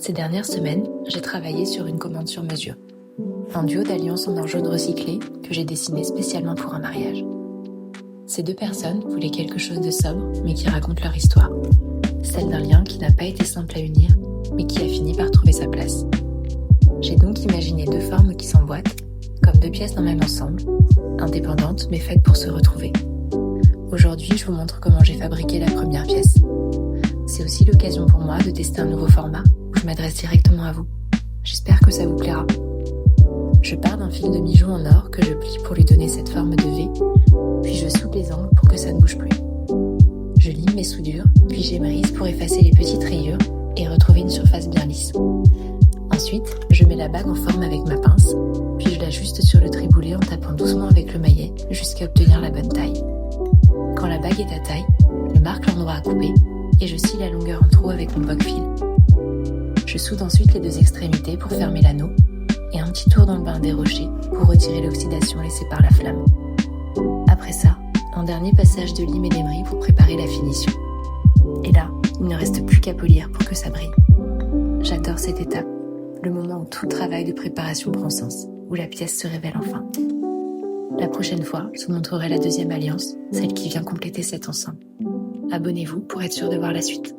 Ces dernières semaines, j'ai travaillé sur une commande sur mesure. Un duo d'alliances en or jaune recyclé que j'ai dessiné spécialement pour un mariage. Ces deux personnes voulaient quelque chose de sobre, mais qui raconte leur histoire. Celle d'un lien qui n'a pas été simple à unir, mais qui a fini par trouver sa place. J'ai donc imaginé deux formes qui s'emboîtent, comme deux pièces d'un même ensemble, indépendantes mais faites pour se retrouver. Aujourd'hui, je vous montre comment j'ai fabriqué la première pièce. C'est aussi l'occasion pour moi de tester un nouveau format où je m'adresse directement à vous. J'espère que ça vous plaira. Je pars d'un fil de mijou en or que je plie pour lui donner cette forme de V, puis je soude les angles pour que ça ne bouge plus. Je lime mes soudures, puis j'émrise pour effacer les petites rayures et retrouver une surface bien lisse. Ensuite, je mets la bague en forme avec ma pince, puis je l'ajuste sur le triboulet en tapant doucement avec le maillet jusqu'à obtenir la bonne taille. Quand la bague est à taille, je marque l'endroit à couper et je scie la longueur en trou avec mon boc-fil. Je soude ensuite les deux extrémités pour fermer l'anneau et un petit tour dans le bain des rochers pour retirer l'oxydation laissée par la flamme. Après ça, un dernier passage de lime et d'émery pour préparer la finition. Et là, il ne reste plus qu'à polir pour que ça brille. J'adore cette étape, le moment où tout le travail de préparation prend sens, où la pièce se révèle enfin. La prochaine fois, je vous montrerai la deuxième alliance, celle qui vient compléter cet ensemble. Abonnez-vous pour être sûr de voir la suite.